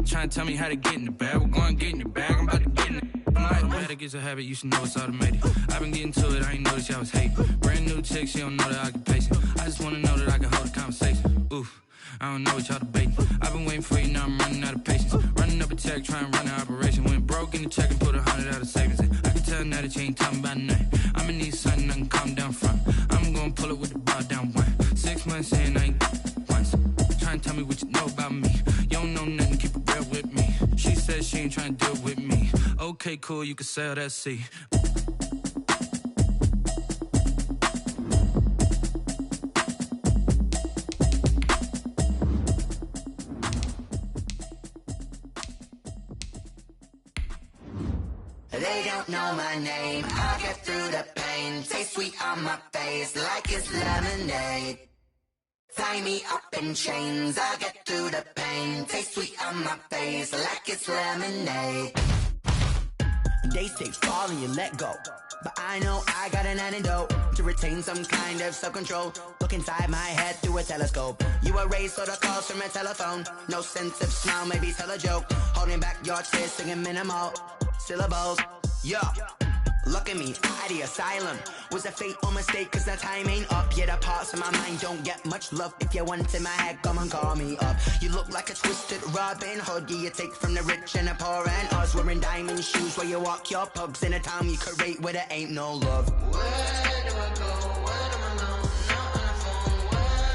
Trying to tell me how to get in the bag. We're going to get in the bag. I'm about to get in it. I'm like, automatic is a habit. You should know it's automated. I've been getting to it. I ain't noticed y'all was hating. Brand new chick. She don't know that I can pace it. I just want to know that I can hold a conversation. Oof. I don't know what y'all debating. I've been waiting for you. Now I'm running out of patience. Running up a check. Trying to run an operation. Went broke in the check and put 100 out of savings in. I can tell now that you ain't talking about nothing. I'ma need something I can calm down from. I'm gonna pull it with the bar down one. 6 months in, I ain't once. Trying to tell me what you know about me. You don't know nothing, keep it real with me. She said she ain't trying to deal with me. Okay, cool, you can sell that seat. They don't know my name. I get through the pain. Taste sweet on my face like it's lemonade. Tie me up in chains. I get through the pain. Taste sweet on my face like it's lemonade. They say fall and you let go, but I know I got an antidote to retain some kind of self-control. Look inside my head through a telescope. You erase all the calls from a telephone. No sense of smile, maybe tell a joke. Holding back your tears, singing minimal syllables. Yeah, look at me, out the asylum. Was a fate or mistake, cause the time ain't up. Yeah, the parts of my mind don't get much love. If you want in my head, come and call me up. You look like a twisted Robin Hood. Yeah, you take from the rich and the poor and us. Wearing diamond shoes while you walk your pugs in a town you create where there ain't no love. Where do I go? Where do I know? Not on the phone. When I'm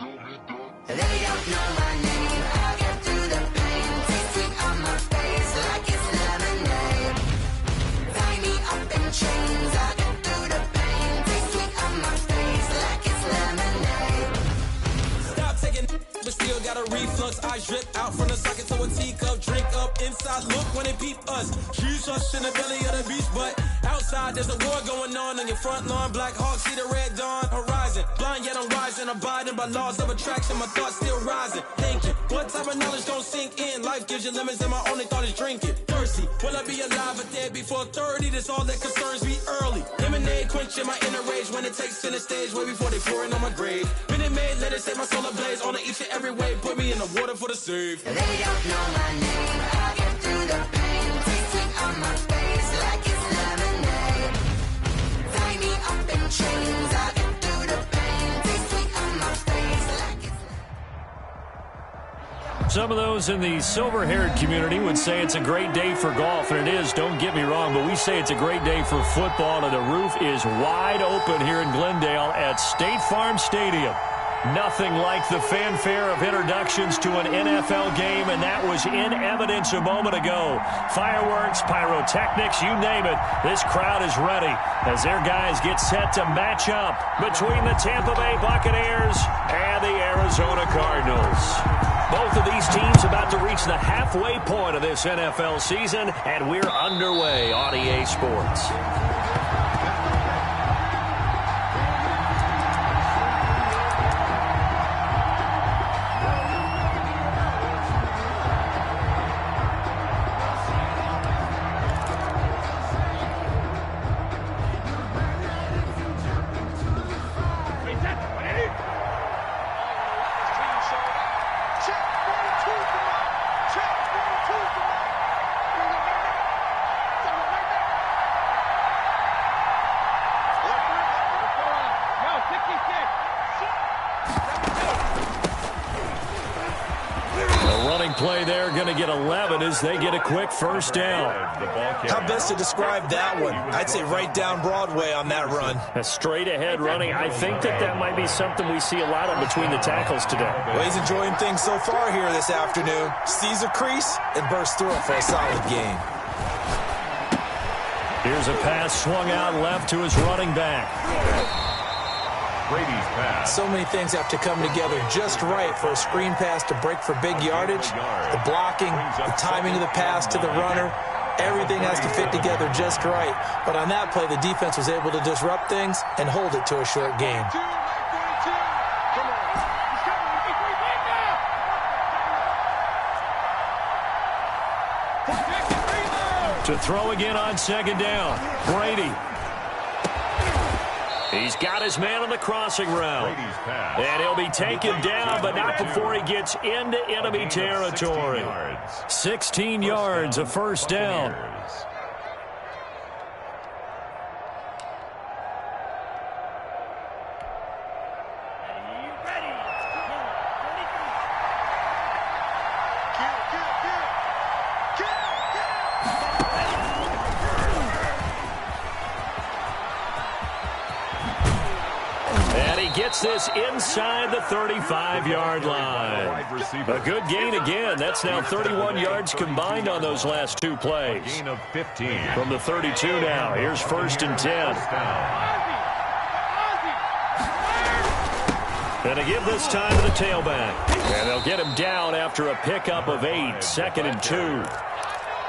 on my own. They don't know my name. I get through the pain. Taste sweet on my face like it's lemonade. Tie me up in chains. I get through the pain. Taste sweet on my face like it's lemonade. Stop taking, but still got a reflux. I drip out from the socket to a teacup. Drink up inside. Look when they peep us. Shoes us in the belly of the beast, but outside there's a war going on your front lawn. Black Hawk see the red dawn horizon. Blind yet I'm rising, abiding by laws of attraction. My thoughts still rising, thinking what type of knowledge don't sink in. Life gives you lemons and my only thought is drinking. Thirsty, will I be alive or dead before 30? That's all that concerns me early. Lemonade quenching my inner rage when it takes center stage way before they pouring on my grave. Minute Maid, let it set my soul ablaze on each and every way. Put me in the water for the save. They don't know my name. I get through the pain. Taste sweet on my face like it's lemonade. Tie me up in chains. I get through the pain. Taste sweet on my face like it's lemonade. Some of those in the silver-haired community would say it's a great day for golf, and it is, don't get me wrong, but we say it's a great day for football, and the roof is wide open here in Glendale at State Farm Stadium. Nothing like the fanfare of introductions to an NFL game, and that was in evidence a moment ago. Fireworks, pyrotechnics, you name it. This crowd is ready as their guys get set to match up between the Tampa Bay Buccaneers and the Arizona Cardinals. Both of these teams about to reach the halfway point of this NFL season, and we're underway on EA Sports. Play there, going to get 11 as they get a quick first down. How best to describe that one? I'd say right down Broadway on that run. A straight ahead running. I think that might be something we see a lot of between the tackles today. Well, he's enjoying things so far here this afternoon. Sees a crease and bursts through it for a solid gain. Here's a pass swung out left to his running back. Brady's pass. So many things have to come together just right for a screen pass to break for big yardage. The blocking, the timing of the pass to the runner, everything has to fit together just right. But on that play, the defense was able to disrupt things and hold it to a short gain. To throw again on second down. Brady. He's got his man on the crossing route. And he'll be taken down, but not before he gets into enemy territory. 16 yards, a first down. Gets this inside the 35-yard line. A good gain again. That's now 31 yards combined on those last two plays. Gain of 15. From the 32 now. Here's 1st and 10. And they give this time to the tailback. And they'll get him down after a pickup of 8. 2nd and 2.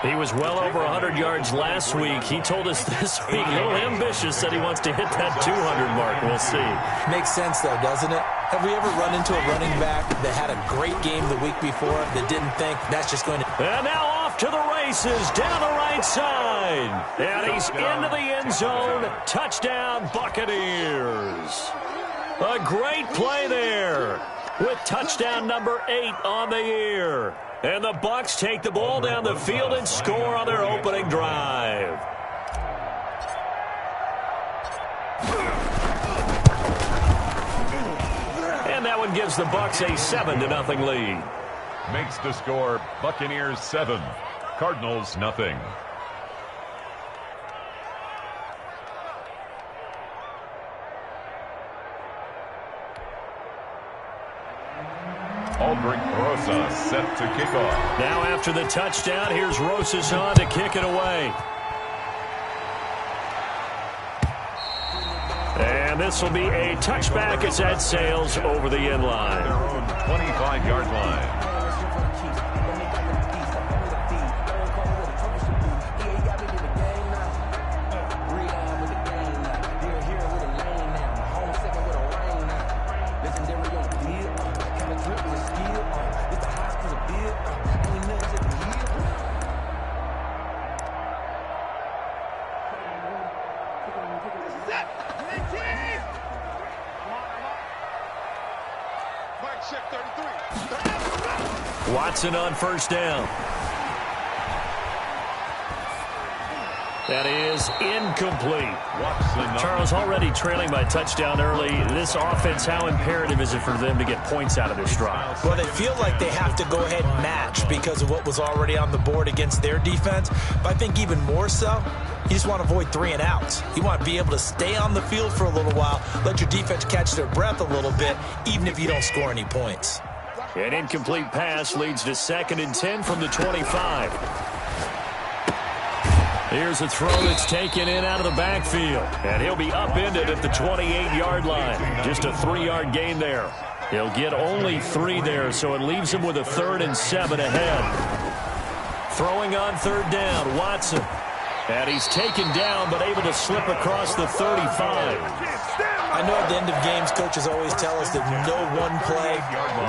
He was well over 100 yards last week. He told us this week, a little ambitious, that he wants to hit that 200 mark. We'll see. Makes sense, though, doesn't it? Have we ever run into a running back that had a great game the week before that didn't think that's just going to... And now off to the races down the right side. And he's into the end zone. Touchdown, Buccaneers. A great play there with touchdown number 8 on the year. And the Bucs take the ball down the field and score on their opening drive. And that one gives the Bucs a 7-0 lead. Makes the score Buccaneers 7, Cardinals nothing. Aldrich Rosas set to kick off. Now after the touchdown, here's Rosas on to kick it away. And this will be a touchback as that sails over the end line. Their own 25-yard line. Watson on first down. That is incomplete. Charles, already trailing by touchdown early. This offense, how imperative is it for them to get points out of their stride? Well, they feel like they have to go ahead and match because of what was already on the board against their defense. But I think even more so, you just want to avoid 3 and outs. You want to be able to stay on the field for a little while, let your defense catch their breath a little bit, even if you don't score any points. An incomplete pass leads to 2nd and 10 from the 25. Here's a throw that's taken in out of the backfield. And he'll be upended at the 28-yard line. Just a 3-yard gain there. He'll get only 3 there, so it leaves him with a 3rd and 7 ahead. Throwing on 3rd down, Watson. And he's taken down, but able to slip across the 35. I know at the end of games, coaches always tell us that no one play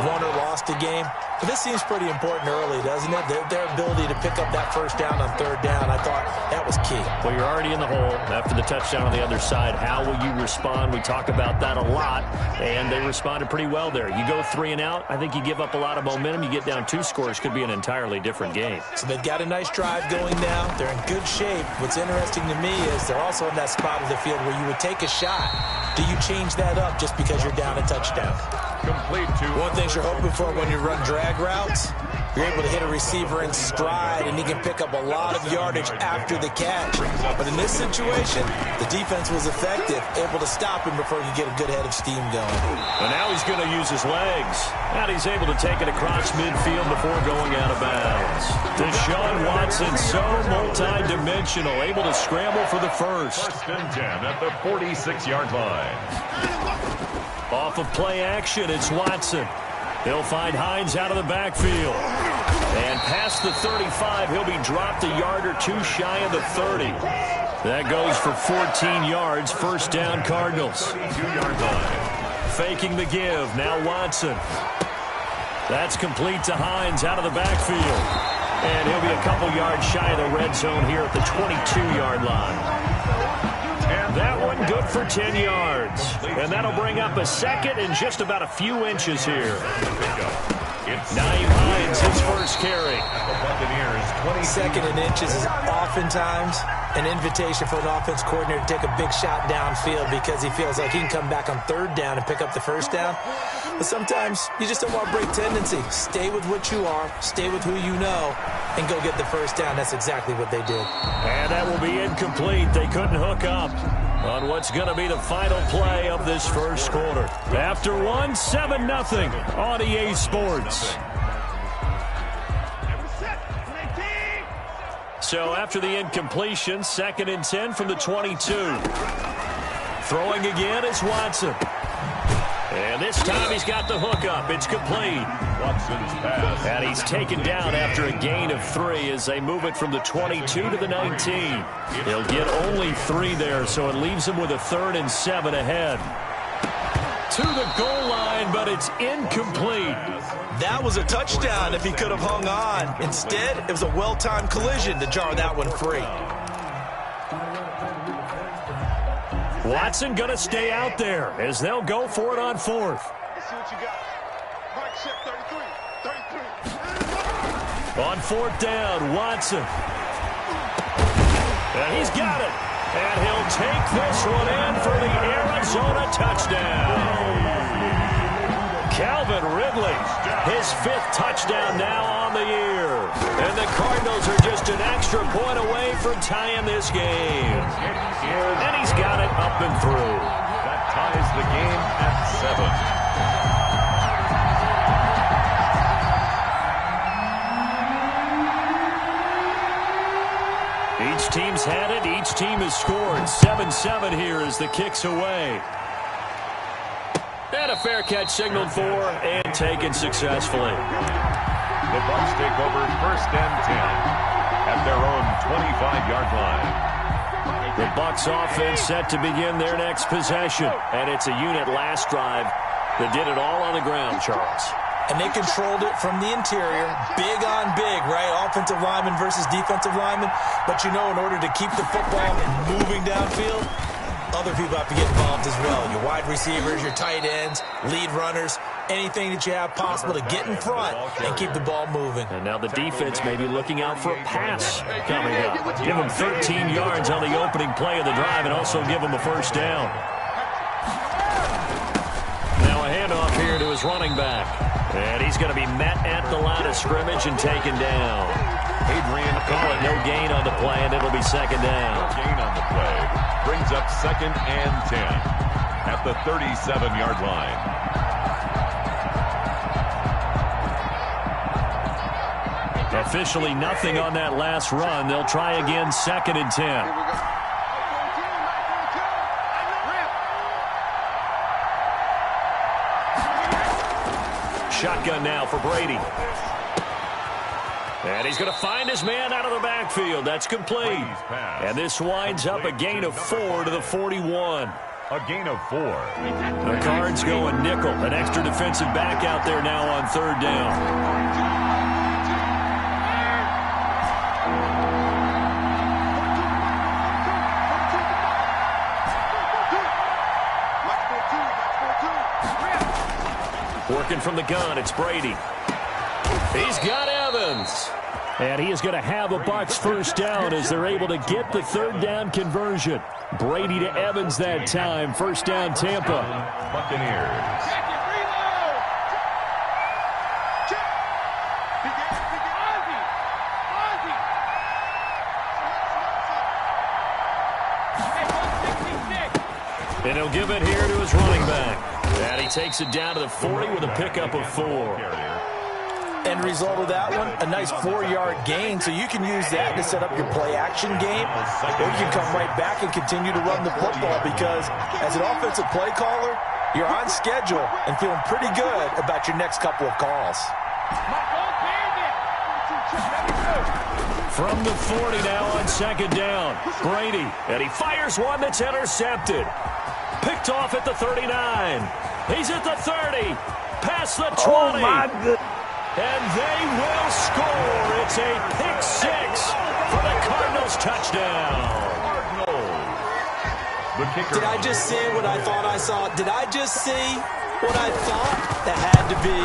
won or lost a game. But this seems pretty important early, doesn't it? Their ability to pick up that first down on 3rd down, I thought that was key. Well, you're already in the hole after the touchdown on the other side. How will you respond? We talk about that a lot, and they responded pretty well there. You go 3 and out, I think you give up a lot of momentum. You get down 2 scores, could be an entirely different game. So they've got a nice drive going now. They're in good shape. What's interesting to me is they're also in that spot of the field where you would take a shot. Do you change that up just because you're down a touchdown? Complete to one thing you're hoping for when you run drag routes, you're able to hit a receiver in stride, and he can pick up a lot of yardage after the catch. But in this situation, the defense was effective, able to stop him before he could get a good head of steam going. And now he's going to use his legs. And he's able to take it across midfield before going out of bounds. Deshaun Watson, so multi-dimensional, able to scramble for the first. 1st and 10 at the 46-yard line. Off of play action, it's Watson. He'll find Hines out of the backfield. And past the 35, he'll be dropped a yard or 2 shy of the 30. That goes for 14 yards, 1st down Cardinals. 32-yard line. Faking the give, now Watson. That's complete to Hines out of the backfield. And he'll be a couple yards shy of the red zone here at the 22-yard line. That one good for 10 yards. And that'll bring up a second in just about a few inches here. Naeem Hines, his first carry. Second in inches is oftentimes an invitation for an offense coordinator to take a big shot downfield because he feels like he can come back on third down and pick up the first down. But sometimes you just don't want to break tendency. Stay with what you are, stay with who you know, and go get the first down. That's exactly what they did. And that will be incomplete. They couldn't hook up on what's going to be the final play of this first quarter. After one, 7-0 on EA Sports. So after the incompletion, 2nd and 10 from the 22. Throwing again is Watson. And this time he's got the hookup. It's complete. Watson's pass. And he's taken down after a gain of 3 as they move it from the 22 to the 19. He'll get only 3 there, so it leaves him with a 3rd and 7 ahead. To the goal line, but it's incomplete. That was a touchdown if he could have hung on. Instead, it was a well-timed collision to jar that one free. Watson going to stay out there as they'll go for it on 4th. Let's see what you got. Mark check 33. On 4th down, Watson. And he's got it. And he'll take this one in for the Arizona touchdown. Calvin Ridley, his 5th touchdown now on the year. And the Cardinals are just an extra point away from tying this game. And he's got it up and through. That ties the game at 7. Each team's had it. Each team has scored. 7-7 here as the kick's away. And a fair catch signaled for and taken successfully. The Bucs take over 1st and 10 at their own 25-yard line. The Bucs offense set to begin their next possession. And it's a unit last drive that did it all on the ground, Charles. And they controlled it from the interior, big on big, right? Offensive lineman versus defensive lineman. But you know, in order to keep the football moving downfield, other people have to get involved as well. Your wide receivers, your tight ends, lead runners, anything that you have possible to get in front and keep the ball moving. And now the defense may be looking out for a pass coming up. Give them 13 yards on the opening play of the drive and also give them a first down. Now a handoff here to his running back. And he's going to be met at the line of scrimmage and taken down. Adrian Call it no gain on the play, and it'll be 2nd down. No gain on the play. Brings up 2nd and 10 at the 37-yard line. Officially nothing on that last run. They'll try again 2nd and 10. Shotgun now for Brady. And he's going to find his man out of the backfield. That's complete. And this winds up a gain of 4 to the 41. A gain of 4. The Cards going nickel. An extra defensive back out there now on 3rd down. Working from the gun, it's Brady. He's got Evans. And he is going to have a Bucs first down as they're able to get the 3rd down conversion. Brady to Evans that time. First down, Tampa. Buccaneers. And he'll give it here to his running back. And he takes it down to the 40 with a pickup of 4. End result of that one, a nice 4-yard gain, so you can use that to set up your play-action game, or you can come right back and continue to run the football because as an offensive play caller, you're on schedule and feeling pretty good about your next couple of calls. From the 40 now on 2nd down, Brady, and he fires one that's intercepted. Picked off at the 39. He's at the 30. Past the 20. Oh, my goodness. And they will score. It's a pick 6 for the Cardinals touchdown. The kicker. Did I just see what I thought I saw? Did I just see what I thought? That had to be.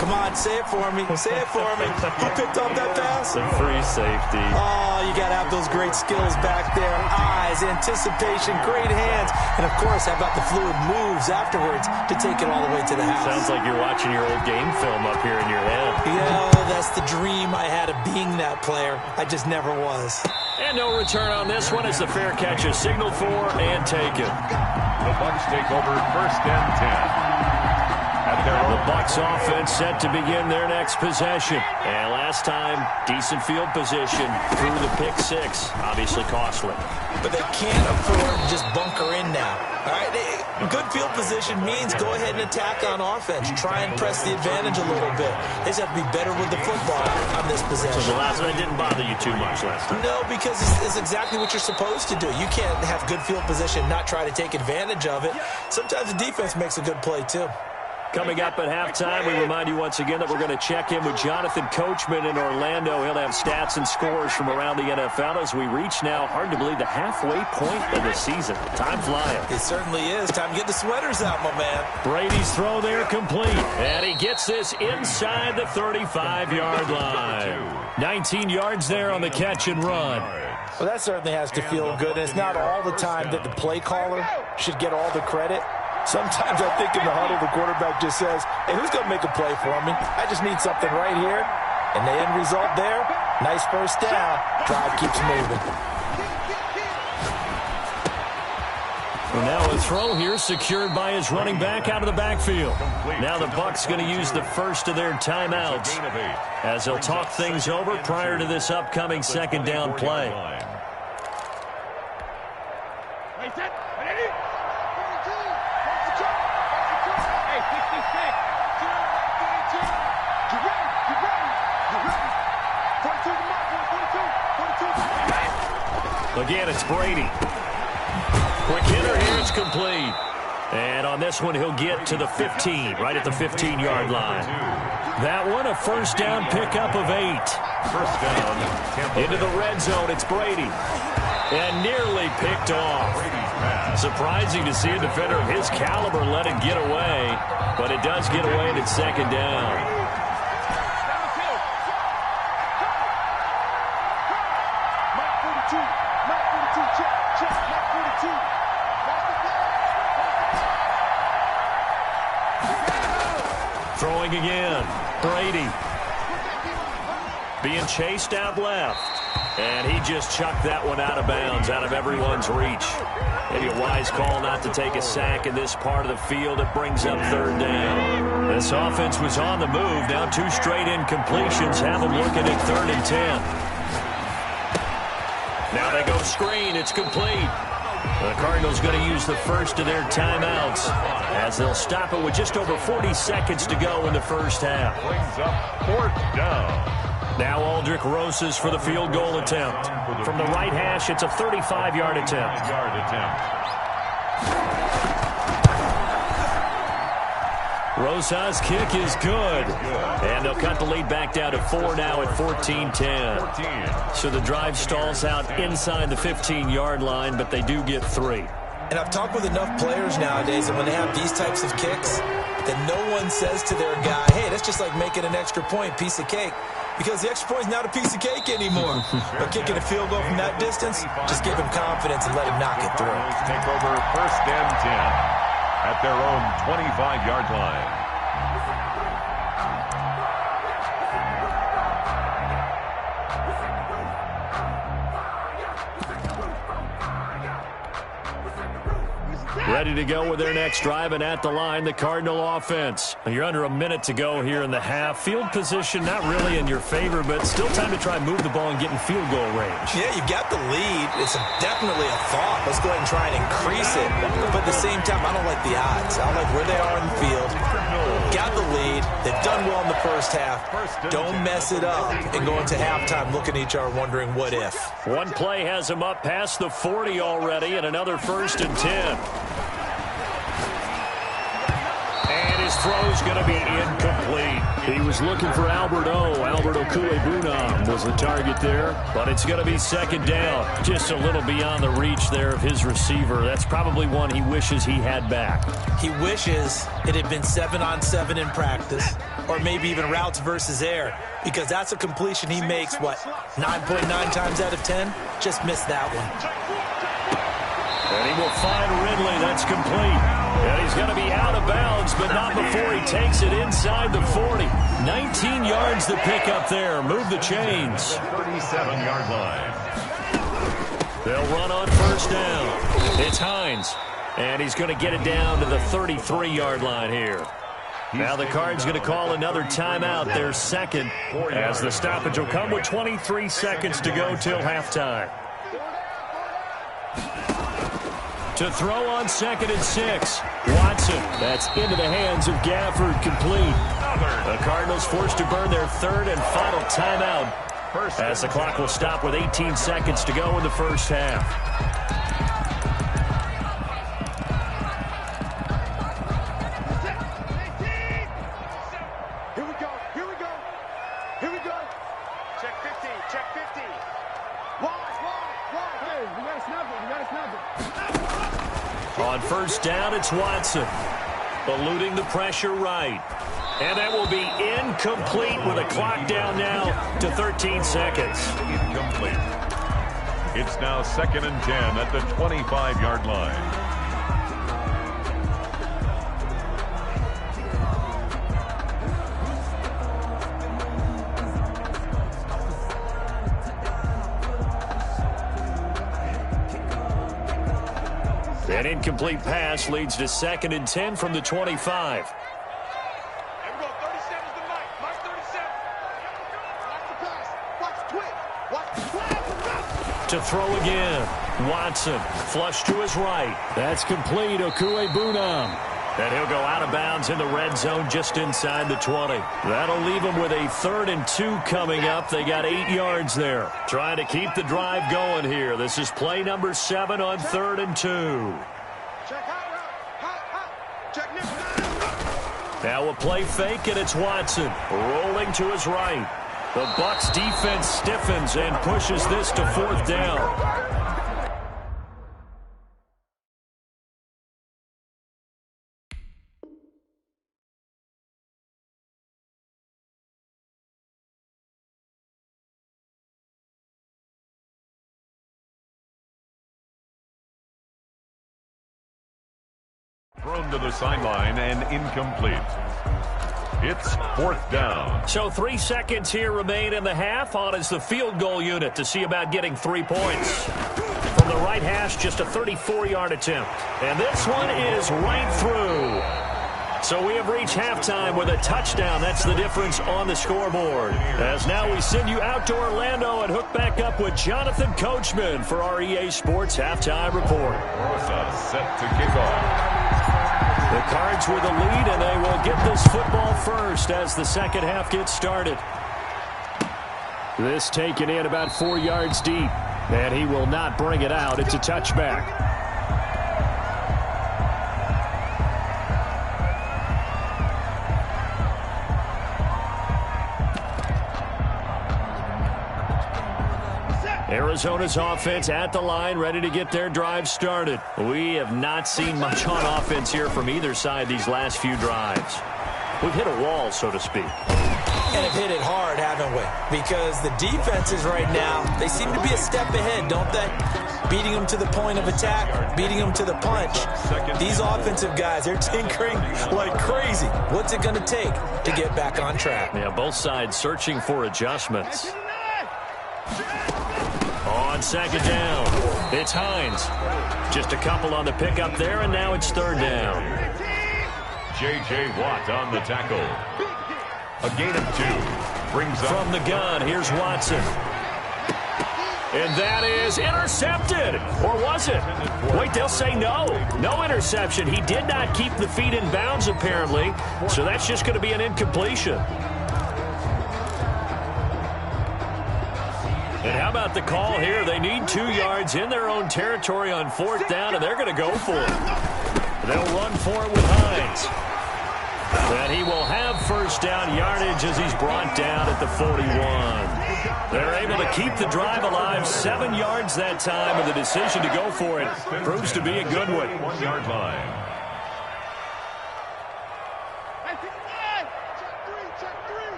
Come on, say it for me. Say it for me. Who picked up that pass? The free safety. Oh, you got to have those great skills back there. Eyes, anticipation, great hands. And, of course, how about the fluid moves afterwards to take it all the way to the house? Sounds like you're watching your old game film up here in your head. Yeah, that's the dream I had of being that player. I just never was. And no return on this one as the fair catch is signaled for and taken. The Bucs take over 1st and 10. The Bucs offense set to begin their next possession. And last time, decent field position through the pick 6. Obviously costly. But they can't afford to just bunker in now. All right, good field position means go ahead and attack on offense. Try and press the advantage a little bit. They just have to be better with the football on this possession. So the last one didn't bother you too much last time? No, because it's exactly what you're supposed to do. You can't have good field position, not try to take advantage of it. Sometimes the defense makes a good play, too. Coming up at halftime, we remind you once again that we're going to check in with Jonathan Coachman in Orlando. He'll have stats and scores from around the NFL as we reach now, hard to believe, the halfway point of the season. Time flying. It certainly is. Time to get the sweaters out, my man. Brady's throw there complete. And he gets this inside the 35-yard line. 19 yards there on the catch and run. Well, that certainly has to feel good. And it's not all the time that the play caller should get all the credit. Sometimes I think in the huddle, the quarterback just says, hey, who's going to make a play for me? I just need something right here. And the end result there, nice first down. Drive keeps moving. Well, now a throw here secured by his running back out of the backfield. Now the Bucs going to use the first of their timeouts as they'll talk things over prior to this upcoming second down play. Again, it's Brady. Quick hitter here, it's complete. And on this one, he'll get to the 15, right at the 15-yard line. That one, a first down pickup of 8. First down. Into the red zone, it's Brady. And nearly picked off. Surprising to see a defender of his caliber let it get away, but it does get away and it's second down. Throwing again, Brady. Being chased out left. And he just chucked that one out of bounds, out of everyone's reach. Maybe a wise call not to take a sack in this part of the field. It brings up third down. This offense was on the move. Now 2 straight incompletions have them looking at 3rd and 10. Now they go screen. It's complete. The Cardinals going to use the first of their timeouts as they'll stop it with just over 40 seconds to go in the first half. Brings up 4th down. Now Aldrich Rosas for the field goal attempt. From the right hash, it's a 35-yard attempt. Rosas' kick is good. And they'll cut the lead back down to 4 now at 14-10. So the drive stalls out inside the 15-yard line, but they do get 3. And I've talked with enough players nowadays, and when they have these types of kicks, that no one says to their guy, hey, that's just like making an extra point, piece of cake. Because the extra point is not a piece of cake anymore. But kicking a field goal from that distance, just give him confidence and let him knock it through. Take over 1st and 10 at their own 25-yard line. Ready to go with their next drive, and at the line, the Cardinal offense. You're under a minute to go here in the half. Field position not really in your favor, but still time to try and move the ball and get in field goal range. Yeah, you've got the lead. It's definitely a thought. Let's go ahead and try and increase it. But at the same time, I don't like the odds. I don't like where they are in the field. Got the lead. They've done well in the first half. Don't mess it up and go into halftime looking at each other wondering what if. One play has them up past the 40 already, and another 1st and 10. His throw's going to be incomplete. He was looking for Alberto. Alberto Kuebuna was the target there. But it's going to be second down. Just a little beyond the reach there of his receiver. That's probably one he wishes he had back. He wishes it had been 7-on-7 in practice, or maybe even routes versus air, because that's a completion he makes, 9.9 times out of 10? Just missed that one. And he will find Ridley. That's complete. And he's going to be out of bounds, but not before he takes it inside the 40. 19 yards to pick up there. Move the chains. 37-yard line. They'll run on first down. It's Hines. And he's going to get it down to the 33-yard line here. Now the Cards going to call another timeout, their second, as the stoppage will come with 23 seconds to go till halftime. To throw on 2nd and 6. Watson. That's into the hands of Gafford, complete. The Cardinals forced to burn their third and final timeout as the clock will stop with 18 seconds to go in the first half. On first down, it's Watson. Eluding the pressure right. And that will be incomplete with a clock down now to 13 seconds. Incomplete. It's now 2nd and 10 at the 25-yard line. An incomplete pass leads to 2nd and 10 from the 25. Here we go. 37's the mic. Mike 37. Watch the pass. Watch quick. Watch the pass. To throw again. Watson. Flush to his right. That's complete. Okuebunam. And he'll go out of bounds in the red zone just inside the 20. That'll leave them with a 3rd and 2 coming up. They got 8 yards there. Trying to keep the drive going here. This is play number 7 on 3rd and 2. Now a play fake, and it's Watson rolling to his right. The Bucs defense stiffens and pushes this to 4th down. Thrown to the sideline and incomplete. It's 4th down. So 3 seconds here remain in the half. On is the field goal unit to see about getting 3 points. From the right hash, just a 34-yard attempt. And this one is right through. So we have reached halftime with a touchdown. That's the difference on the scoreboard. As now we send you out to Orlando and hook back up with Jonathan Coachman for our EA Sports Halftime Report. Set to kick off. The Cards with a lead, and they will get this football first as the second half gets started. This taken in about 4 yards deep, and he will not bring it out. It's a touchback. Arizona's offense at the line, ready to get their drive started. We have not seen much on offense here from either side these last few drives. We've hit a wall, so to speak. And have hit it hard, haven't we? Because the defenses right now, they seem to be a step ahead, don't they? Beating them to the point of attack, beating them to the punch. These offensive guys, they're tinkering like crazy. What's it going to take to get back on track? Yeah, both sides searching for adjustments. On second down, it's Hines. Just a couple on the pickup there, and now it's 3rd down. J.J. Watt on the tackle. A gain of 2. Brings up from the gun. Here's Watson. And that is intercepted. Or was it? Wait, they'll say no. No interception. He did not keep the feet in bounds, apparently. So that's just going to be an incompletion. And how about the call here? They need 2 yards in their own territory on 4th down, and they're going to go for it. They'll run for it with Hines. And he will have first down yardage as he's brought down at the 41. They're able to keep the drive alive, 7 yards that time, and the decision to go for it proves to be a good one. 1 yard line.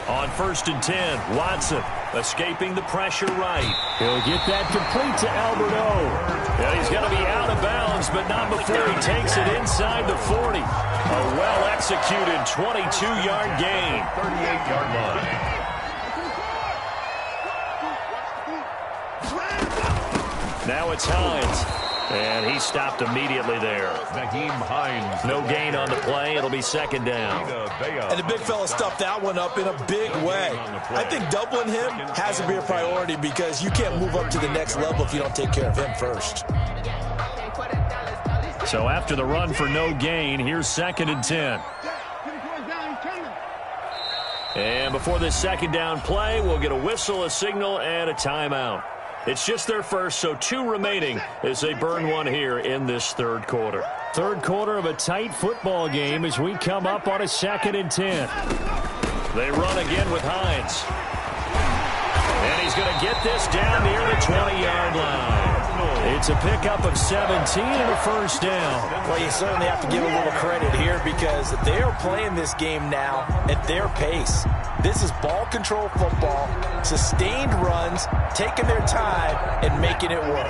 On 1st and 10, Watson escaping the pressure right. He'll get that complete to Alberto. And he's going to be out of bounds, but not before he takes it inside the 40. A well-executed 22-yard gain. 38-yard line. Now it's Hines. And he stopped immediately there. Naheem Hines. No gain on the play. It'll be second down. And the big fella stuffed that one up in a big way. I think doubling him has to be a priority because you can't move up to the next level if you don't take care of him first. So after the run for no gain, here's 2nd and 10. And before this second down play, we'll get a whistle, a signal, and a timeout. It's just their first, so 2 remaining as they burn one here in this third quarter. Third quarter of a tight football game as we come up on a 2nd and 10. They run again with Hines. And he's going to get this down near the 20-yard line. It's a pickup of 17 and a first down. Well, you certainly have to give a little credit here because they are playing this game now at their pace. This is ball control football, sustained runs, taking their time, and making it work.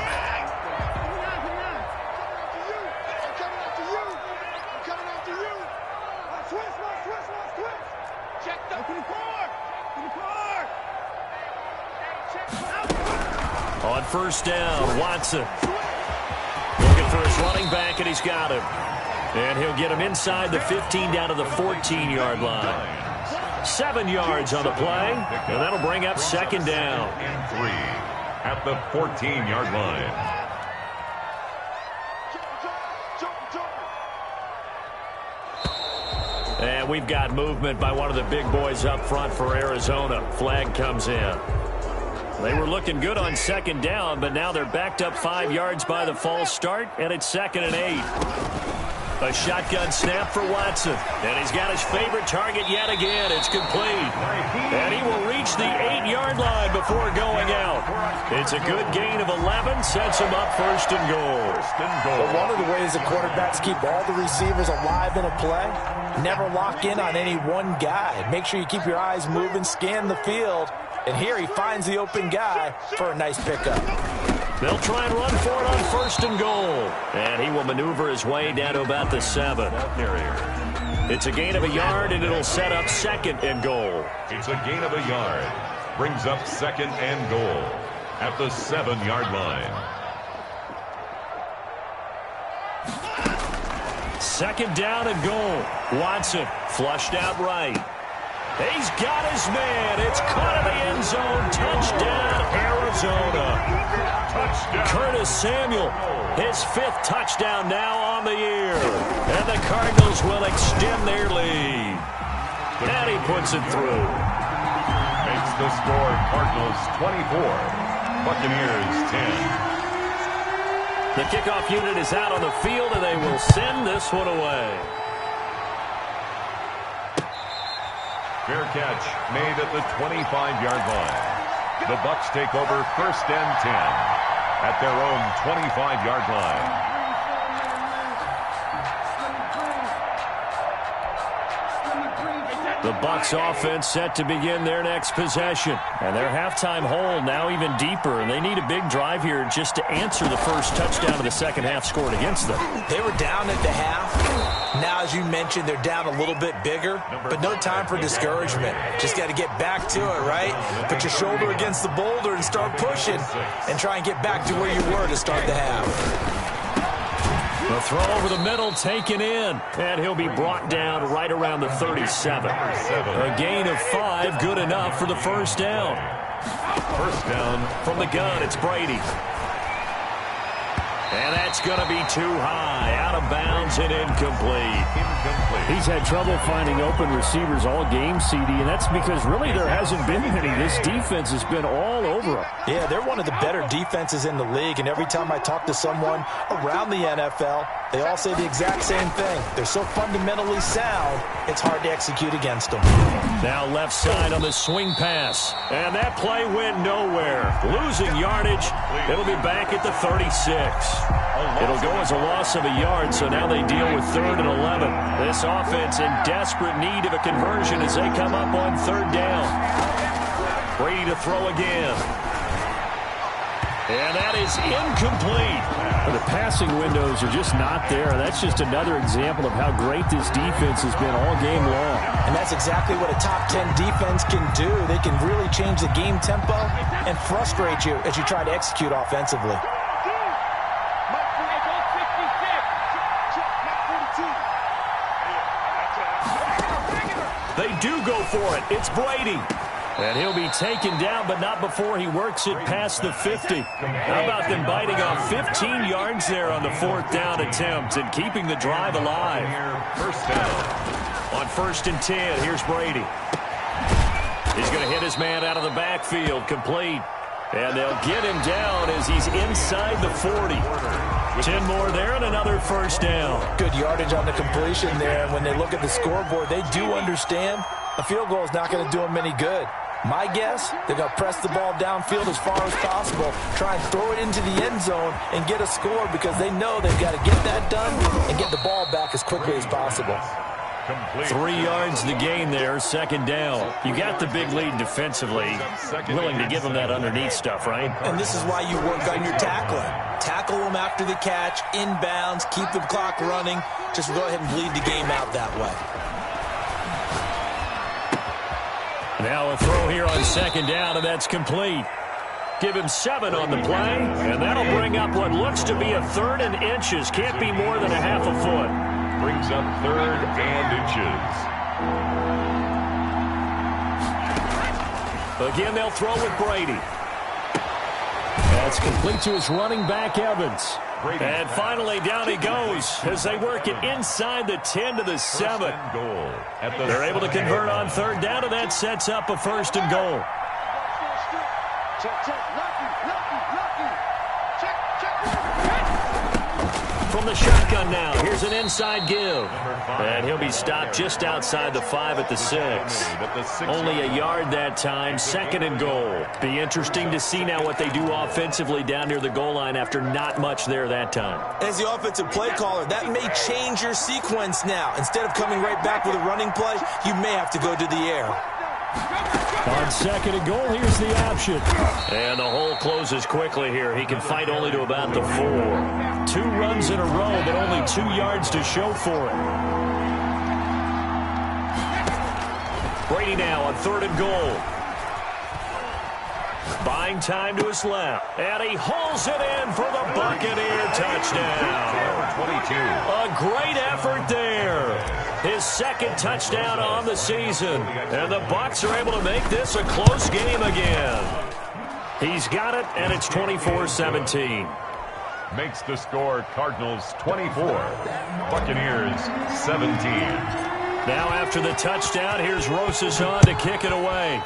On first down, Watson looking for his running back, and he's got him. And he'll get him inside the 15 down to the 14-yard line. 7 yards on the play, and that'll bring up second down. And 3 at the 14-yard line. And we've got movement by one of the big boys up front for Arizona. Flag comes in. They were looking good on second down, but now they're backed up 5 yards by the false start, and it's 2nd and 8. A shotgun snap for Watson. And he's got his favorite target yet again. It's complete. And he will reach the 8-yard line before going out. It's a good gain of 11. Sets him up 1st and goal. Well, one of the ways the quarterbacks keep all the receivers alive in a play, never lock in on any one guy. Make sure you keep your eyes moving, scan the field. And here he finds the open guy for a nice pickup. They'll try and run for it on 1st and goal. And he will maneuver his way down to about the 7. It's a gain of a yard, and it'll set up 2nd and goal. It's a gain of a yard. Brings up 2nd and goal at the 7-yard line. 2nd down and goal. Watson flushed out right. He's got his man. It's caught in the end zone. Touchdown, Arizona. Touchdown. Curtis Samuel, his 5th touchdown now on the year. And the Cardinals will extend their lead. And he puts it through. Makes the score Cardinals 24, Buccaneers 10. The kickoff unit is out on the field, and they will send this one away. Fair catch made at the 25-yard line. The Bucs take over 1st and 10 at their own 25-yard line. The Bucs offense set to begin their next possession. And their halftime hole now even deeper. And they need a big drive here just to answer the first touchdown of the second half scored against them. They were down at the half. Now, as you mentioned, they're down a little bit bigger. But no time for discouragement. Just got to get back to it, right? Put your shoulder against the boulder and start pushing. And try and get back to where you were to start the half. The throw over the middle taken in, and he'll be brought down right around the 37. A gain of 5, good enough for the first down. First down from the gun, it's Brady. And that's going to be too high, out of bounds and incomplete. He's had trouble finding open receivers all game, CD, and that's because really there hasn't been any. This defense has been all over him. Yeah, they're one of the better defenses in the league, and every time I talk to someone around the NFL, They all say the exact same thing. They're so fundamentally sound, it's hard to execute against them. Now left side on the swing pass. And that play went nowhere. Losing yardage. It'll be back at the 36. It'll go as a loss of a yard, so now they deal with 3rd and 11. This offense in desperate need of a conversion as they come up on 3rd down. Brady to throw again. And that is incomplete. The passing windows are just not there. That's just another example of how great this defense has been all game long. And that's exactly what a top 10 defense can do. They can really change the game tempo and frustrate you as you try to execute offensively. They do go for it. It's Brady. And he'll be taken down, but not before he works it past the 50. How about them biting off 15 yards there on the 4th down attempt and keeping the drive alive? First down. On 1st and 10, here's Brady. He's going to hit his man out of the backfield, complete. And they'll get him down as he's inside the 40. 10 more there and another 1st down. Good yardage on the completion there. And when they look at the scoreboard, they do understand a field goal is not going to do them any good. My guess, they're going to press the ball downfield as far as possible, try and throw it into the end zone and get a score because they know they've got to get that done and get the ball back as quickly as possible. Complete. 3 yards the gain there, 2nd down. You got the big lead defensively. Willing to give them that underneath stuff, right? And this is why you work on your tackling. Tackle them after the catch, inbounds, keep the clock running. Just go ahead and bleed the game out that way. Now a throw here on 2nd down, and that's complete. Give him 7 on the play, and that'll bring up what looks to be a 3rd and inches. Can't be more than a half a foot. Brings up 3rd and inches. Again, they'll throw with Brady. That's complete to his running back, Evans. And finally, down he goes as they work it inside the 10 to the 7. They're able to convert on 3rd down, and that sets up a 1st and goal. From the shotgun now, here's an inside give. And he'll be stopped just outside the 5 at the 6. Only a yard that time, 2nd and goal. Be interesting to see now what they do offensively down near the goal line after not much there that time. As the offensive play caller, that may change your sequence now. Instead of coming right back with a running play, you may have to go to the air. On 2nd and goal, here's the option. And the hole closes quickly here. He can fight only to about the 4. 2 runs in a row, but only 2 yards to show for it. Brady now on 3rd and goal. Buying time to his left. And he hauls it in for the Buccaneer touchdown. 22. A great effort there. His 2nd touchdown on the season. And the Bucs are able to make this a close game again. He's got it, and it's 24-17. Makes the score Cardinals 24. Buccaneers 17. Now after the touchdown, here's Rosas on to kick it away.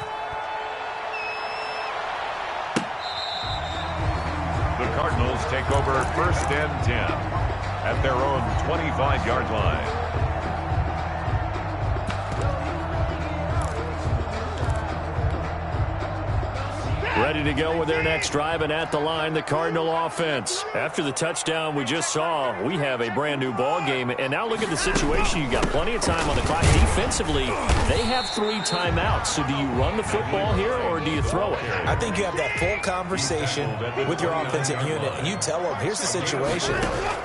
The Cardinals take over 1st and 10 at their own 25-yard line. Ready to go with their next drive, and at the line, the Cardinal offense. After the touchdown we just saw, we have a brand-new ball game. And now look at the situation. You got plenty of time on the clock. Defensively, they have 3 timeouts. So do you run the football here, or do you throw it? I think you have that full conversation with your offensive unit, and you tell them, here's the situation.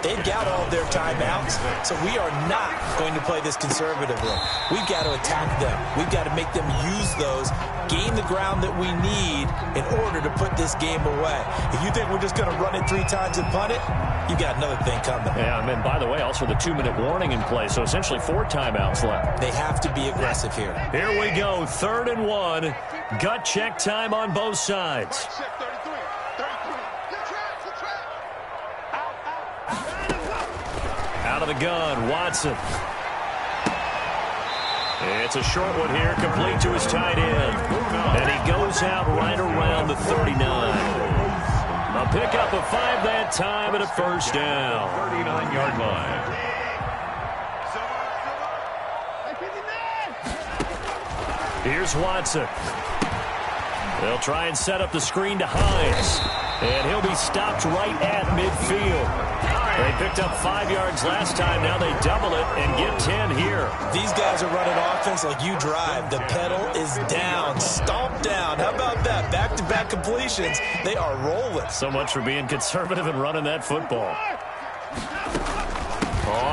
They've got all of their timeouts, so we are not going to play this conservatively. We've got to attack them. We've got to make them use those, gain the ground that we need in order to put this game away. If you think we're just going to run it 3 times and punt it, you got another thing coming. Yeah, and then, by the way, also the 2-minute warning in play, so essentially 4 timeouts left. They have to be aggressive here. Here we go, 3rd and 1. Gut check time on both sides. Out of the gun, Watson. It's a short one here, complete to his tight end. And he goes out right around the 39. A pickup of 5 that time and a first down. 39-yard line. Here's Watson. They'll try and set up the screen to Hines. And he'll be stopped right at midfield. They picked up 5 yards last time. Now they double it and get 10 here. These guys are running offense like you drive. The pedal is down, stomp down. How about that? Back-to-back completions. They are rolling. So much for being conservative and running that football.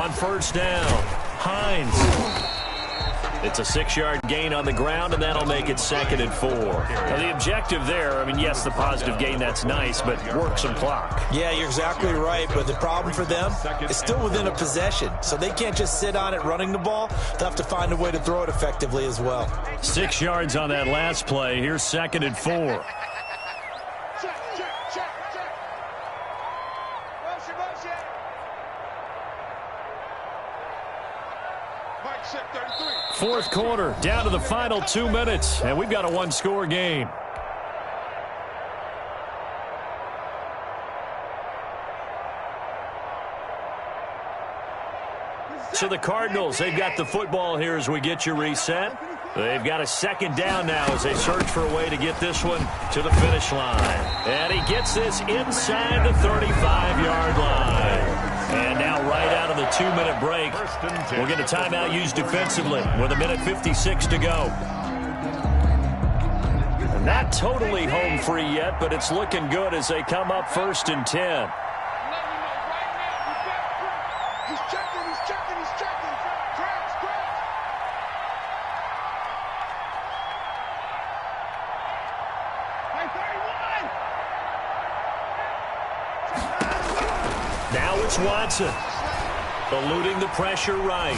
On first down, Hines. It's a 6-yard gain on the ground, and that'll make it 2nd and 4. Now, the objective there, I mean, yes, the positive gain, that's nice, but work some clock. Yeah, you're exactly right, but the problem for them is still within a possession, so they can't just sit on it running the ball. They'll have to find a way to throw it effectively as well. 6 yards on that last play. Here's 2nd and 4. Fourth quarter, down to the final 2 minutes, and we've got a one-score game. So the Cardinals, they've got the football here as we get you reset. They've got a 2nd down now as they search for a way to get this one to the finish line. And he gets this inside the 35-yard line. And now right out of the 2-minute break, we'll get a timeout used defensively with 1:56 to go. And not totally home free yet, but it's looking good as they come up 1st and 10. He's checking. Crabs. Now it's Watson, eluding the pressure right.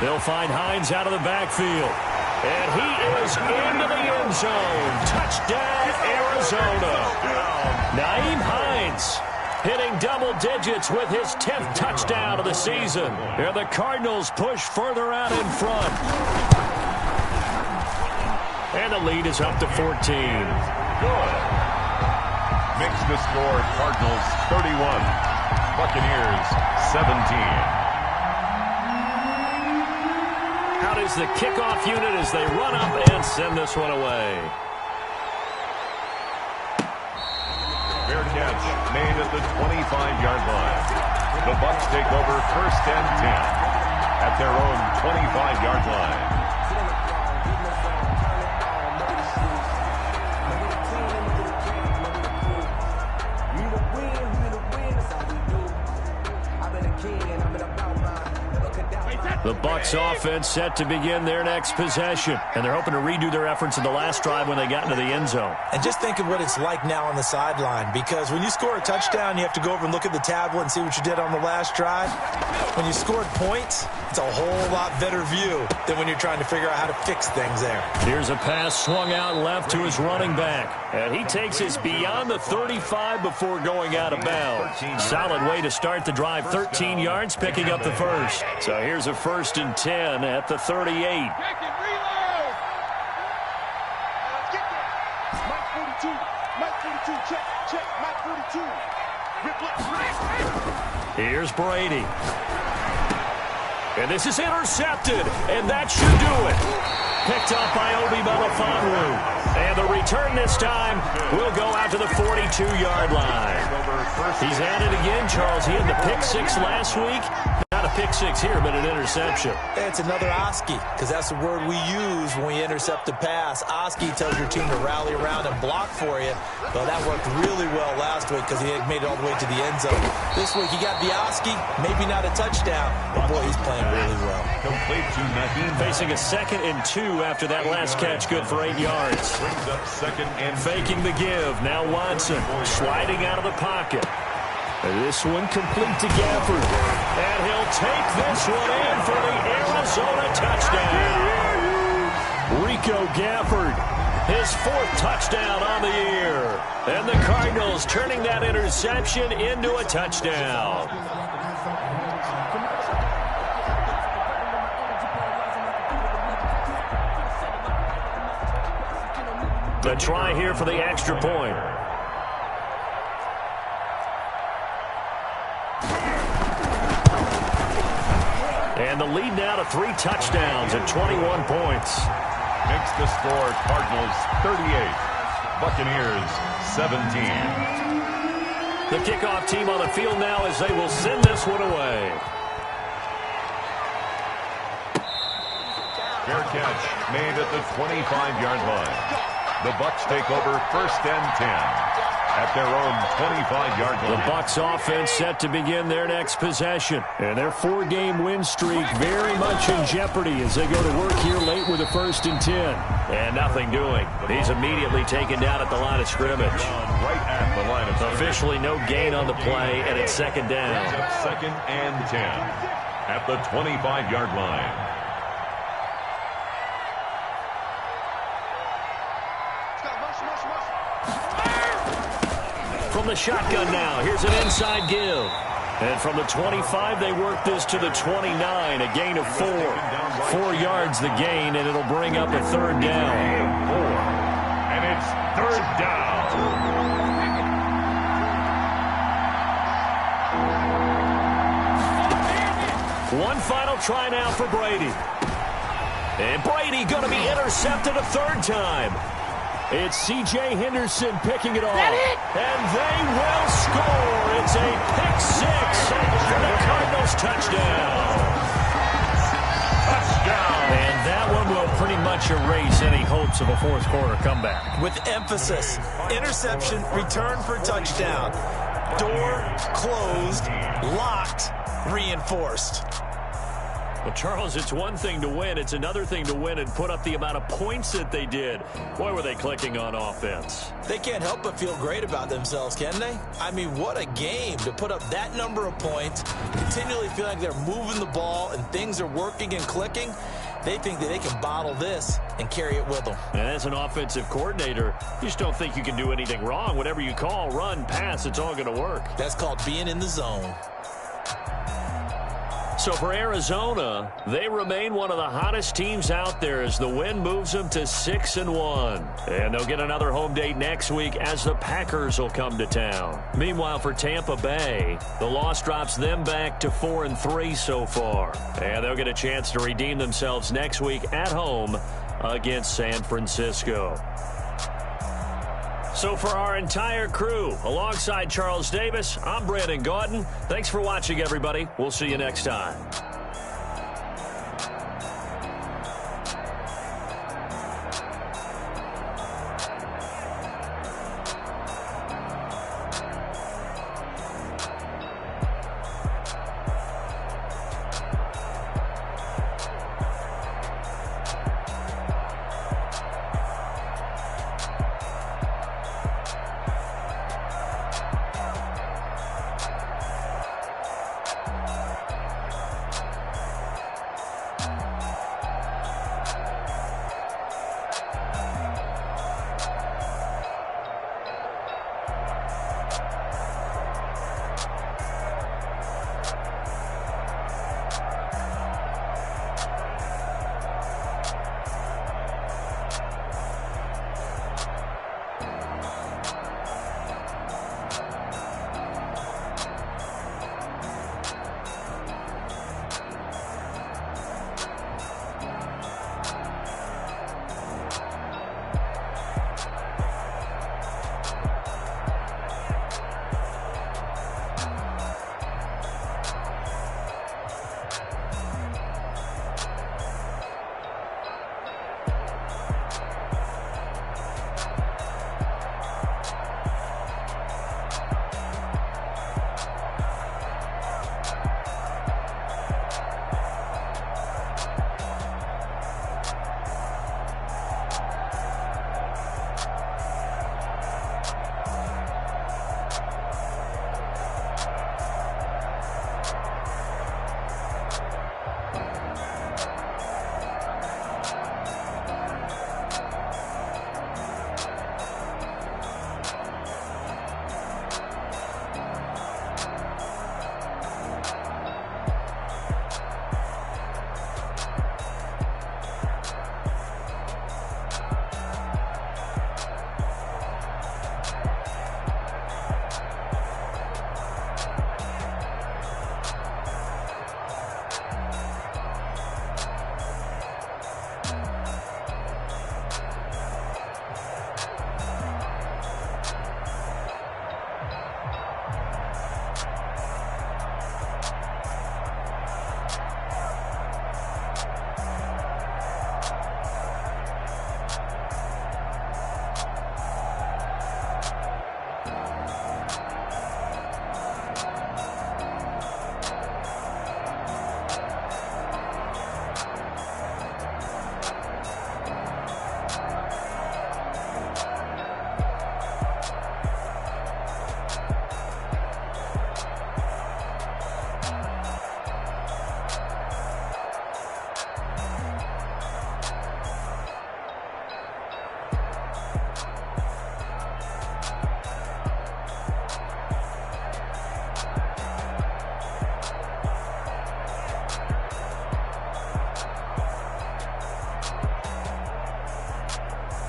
They'll find Hines out of the backfield. And he is into the end zone. Touchdown, Arizona. Naeem Hines hitting double digits with his 10th touchdown of the season. And the Cardinals push further out in front. And the lead is up to 14. Good. Makes the score Cardinals 31, Buccaneers 17. How does the kickoff unit as they run up and send this one away? Fair catch made at the 25-yard line. The Bucs take over 1st and 10 at their own 25-yard line. The Bucs offense set to begin their next possession. And they're hoping to redo their efforts in the last drive when they got into the end zone. And just think of what it's like now on the sideline, because when you score a touchdown, you have to go over and look at the tablet and see what you did on the last drive. When you scored points, it's a whole lot better view than when you're trying to figure out how to fix things there. Here's a pass swung out left to his running back. And he takes us beyond the 35 before going out of bounds. Solid way to start the drive. 13 yards, picking up the first. So here's a 1st and 10 at the 38. Mike 42, check. Mike 42. Here's Brady. And this is intercepted, and that should do it. Picked up by Obi Melifonwu. And the return this time will go out to the 42-yard line. He's at it again, Charles. He had the pick 6 last week. Not a pick 6 here, but an interception. It's another Oski, because that's the word we use when we intercept a pass. Oski tells your team to rally around and block for you. Well, that worked really well last week because he had made it all the way to the end zone. This week he got the Oski, maybe not a touchdown, but boy, he's playing really well. Complete to Naeem. Facing a 2nd and 2 after that last catch, good for 8 yards. Brings up 2nd and faking the give. Now Watson sliding out of the pocket. This one complete to Gafford. And he'll take this one in for the Arizona touchdown. Rico Gafford, his 4th touchdown on the year. And the Cardinals turning that interception into a touchdown. The try here for the extra point. And the lead now to 3 touchdowns and 21 points. Makes the score Cardinals 38, Buccaneers 17. The kickoff team on the field now as they will send this one away. Fair catch made at the 25-yard line. The Bucs take over 1st and 10 at their own 25-yard line. The Bucs offense set to begin their next possession. And their 4-game win streak very much in jeopardy as they go to work here late with a 1st and 10. And nothing doing. He's immediately taken down at the line of scrimmage. Right at the line of scrimmage. Officially no gain on the play, and it's 2nd down. 2nd and 10 at the 25-yard line. From the shotgun now, here's an inside give. And from the 25, they work this to the 29, a gain of 4. 4 yards the gain, and it'll bring up a 3rd down. And it's 3rd down. One final try now for Brady. And Brady going to be intercepted a 3rd time. It's C.J. Henderson picking it off. And they will score. It's a pick 6. And the Cardinals touchdown. Touchdown. And that one will pretty much erase any hopes of a 4th quarter comeback. With emphasis, interception, return for touchdown. Door closed, locked, reinforced. Well, Charles, it's one thing to win. It's another thing to win and put up the amount of points that they did. Boy, were they clicking on offense. They can't help but feel great about themselves, can they? I mean, what a game to put up that number of points, continually feel like they're moving the ball and things are working and clicking. They think that they can bottle this and carry it with them. And as an offensive coordinator, you just don't think you can do anything wrong. Whatever you call, run, pass, it's all going to work. That's called being in the zone. So for Arizona, they remain one of the hottest teams out there as the win moves them to 6-1. And they'll get another home date next week as the Packers will come to town. Meanwhile, for Tampa Bay, the loss drops them back to 4-3 so far. And they'll get a chance to redeem themselves next week at home against San Francisco. So for our entire crew, alongside Charles Davis, I'm Brandon Gaudin. Thanks for watching, everybody. We'll see you next time.